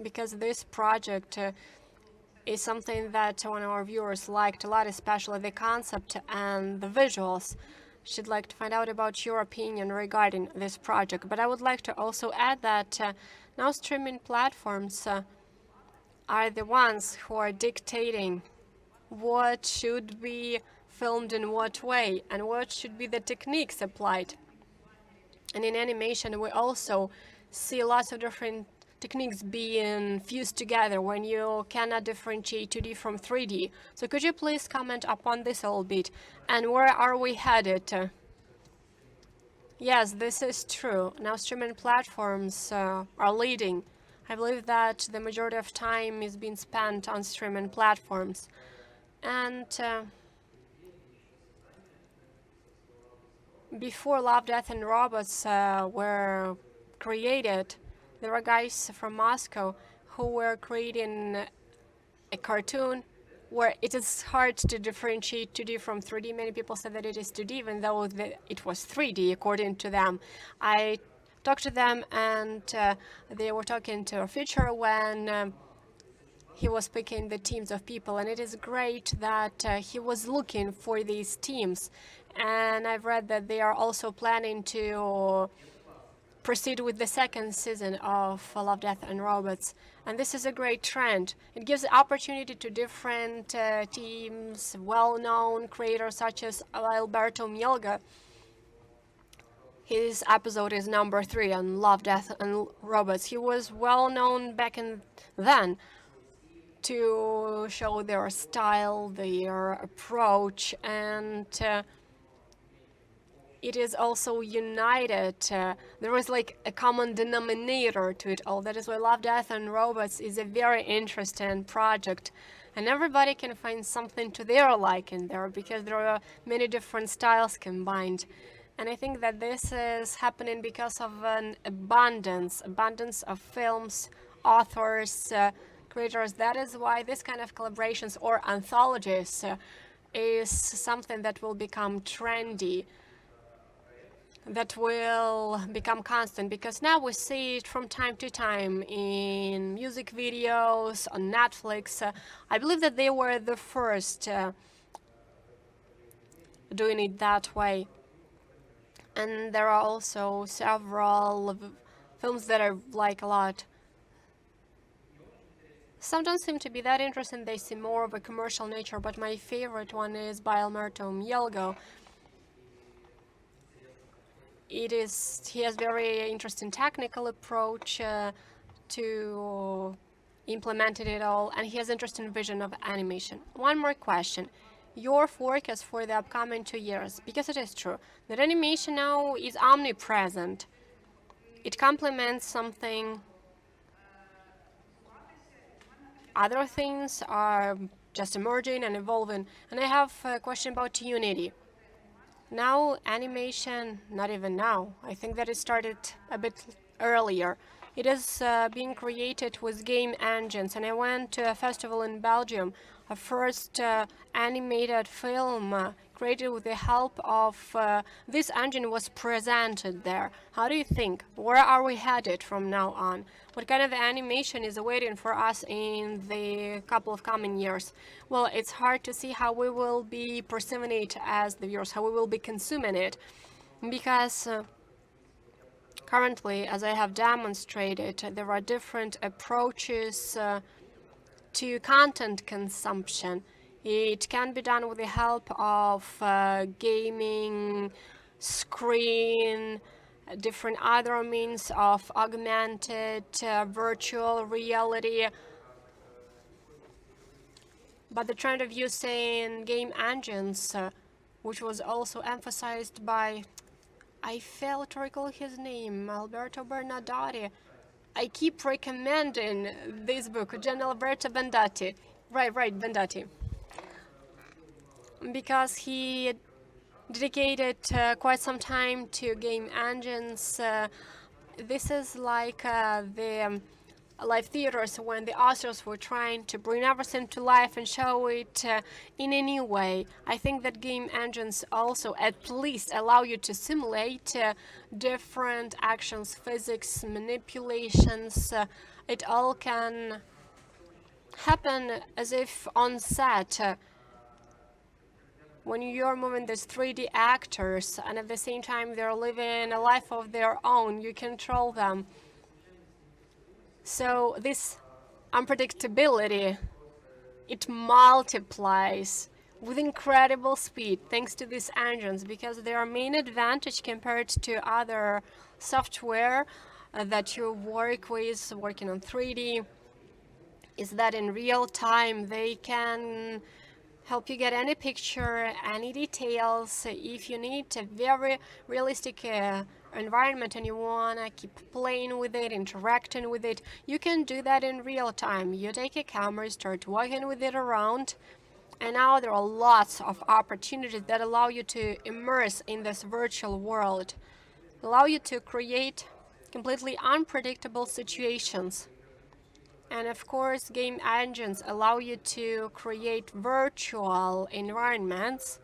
because this project is something that one of our viewers liked a lot, especially the concept and the visuals. She'd like to find out about your opinion regarding this project. But I would like to also add that now streaming platforms are the ones who are dictating what should be filmed in what way and what should be the techniques applied. And in animation, we also see lots of different techniques being fused together when you cannot differentiate 2D from 3D. So could you please comment upon this a little bit? And where are we headed? Yes, this is true. Now streaming platforms are leading. I believe that the majority of time is being spent on streaming platforms. And before Love, Death and Robots were created, there were guys from Moscow who were creating a cartoon where it is hard to differentiate 2D from 3D. Many people said that it is 2D, even though it was 3D, according to them. I talked to them, and they were talking to a feature when he was picking the teams of people, and it is great that he was looking for these teams. And I've read that they are also planning to proceed with the second season of Love, Death and Robots. And this is a great trend. It gives opportunity to different teams, well-known creators such as Alberto Mielga. His episode is number 3 on Love, Death and Robots. He was well-known back then to show their style, their approach, and it is also united. There is like a common denominator to it all. That is why Love, Death and Robots is a very interesting project. And everybody can find something to their liking there, because there are many different styles combined. And I think that this is happening because of an abundance of films, authors, creators. That is why this kind of collaborations or anthologies is something that will become trendy, that will become constant, because now we see it from time to time in music videos, on Netflix. I believe that they were the first doing it that way. And there are also several films that I like a lot. Some don't seem to be that interesting, they seem more of a commercial nature, but my favorite one is by Alberto Mielgo. He has very interesting technical approach to implementing it all, and he has interesting vision of animation. One more question. Your forecast for the upcoming 2 years, because it is true that animation now is omnipresent. It complements something. Other things are just emerging and evolving. And I have a question about Unity. Now animation, not even now, I think that it started a bit earlier. It is being created with game engines, and I went to a festival in Belgium. A first animated film created with the help of this engine was presented there. How do you think? Where are we headed from now on? What kind of animation is awaiting for us in the couple of coming years? Well, it's hard to see how we will be perceiving it as the viewers, how we will be consuming it, because currently, as I have demonstrated, there are different approaches to content consumption. It can be done with the help of gaming, screen, different other means of augmented virtual reality. But the trend of using game engines, which was also emphasized by, I fail to recall his name, Alberto Bernardotti. I keep recommending this book, Gianalberto Bendati. Right, Bendati. Because he dedicated quite some time to game engines. This is like the live theaters when the authors were trying to bring everything to life and show it in a new way. I think that game engines also at least allow you to simulate different actions, physics, manipulations. It all can happen as if on set. When you're moving these 3D actors and at the same time they're living a life of their own, you control them. So this unpredictability, it multiplies with incredible speed thanks to these engines, because their main advantage compared to other software that you work with, working on 3D, is that in real time they can help you get any picture, any details. If you need a very realistic environment and you want to keep playing with it, interacting with it, you can do that in real time. You take a camera, start walking with it around, and now there are lots of opportunities that allow you to immerse in this virtual world, allow you to create completely unpredictable situations. And of course, game engines allow you to create virtual environments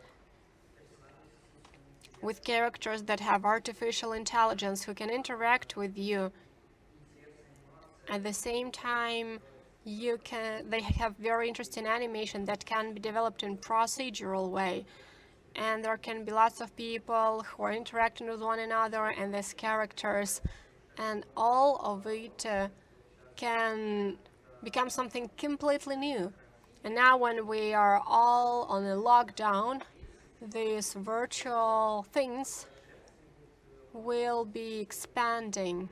with characters that have artificial intelligence who can interact with you. At the same time, they have very interesting animation that can be developed in procedural way. And there can be lots of people who are interacting with one another and these characters, and all of it can become something completely new. And now when we are all on a lockdown, these virtual things will be expanding.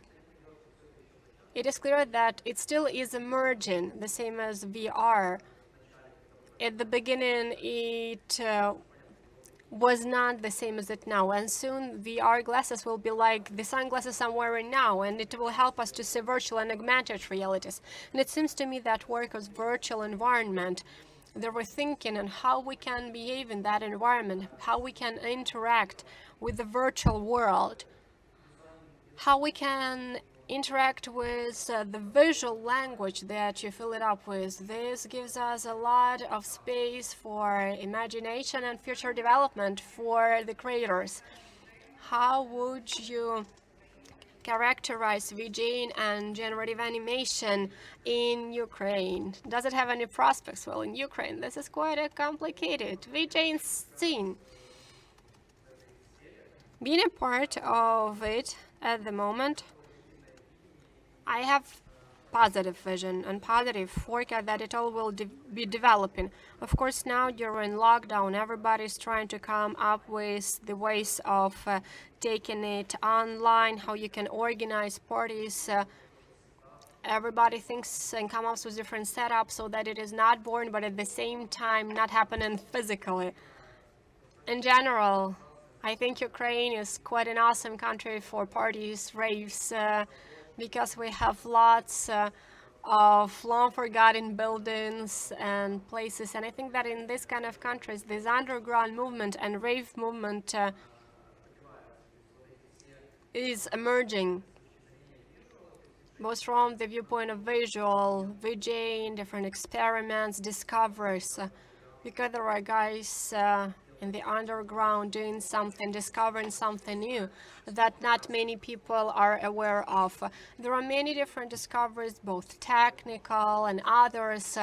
It is clear that it still is emerging, the same as VR. At the beginning, it was not the same as it now, and soon VR glasses will be like the sunglasses I'm wearing now, and it will help us to see virtual and augmented realities. And it seems to me that workers' virtual environment, they were thinking on how we can behave in that environment, how we can interact with the virtual world, how we can interact with the visual language that you fill it up with. This gives us a lot of space for imagination and future development for the creators. How would you characterize VJing and generative animation in Ukraine? Does it have any prospects? Well, in Ukraine, this is quite a complicated VJing scene. Being a part of it at the moment, I have positive vision and positive forecast that it all will be developing. Of course, now during lockdown, everybody's trying to come up with the ways of taking it online, how you can organize parties. Everybody thinks and comes up with different setups so that it is not boring, but at the same time not happening physically. In general, I think Ukraine is quite an awesome country for parties, raves, because we have lots of long-forgotten buildings and places. And I think that in this kind of countries, this underground movement and rave movement is emerging, both from the viewpoint of visual, VJing, different experiments, discoveries, because there are guys in the underground doing something, discovering something new that not many people are aware of. There are many different discoveries, both technical and others,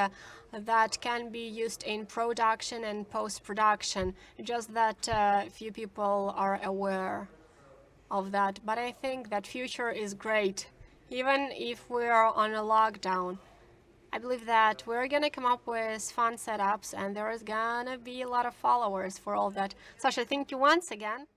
that can be used in production and post-production, just that few people are aware of that. But I think that future is great, even if we're on a lockdown. I believe that we're gonna come up with fun setups, and there is gonna be a lot of followers for all that. Sasha, thank you once again.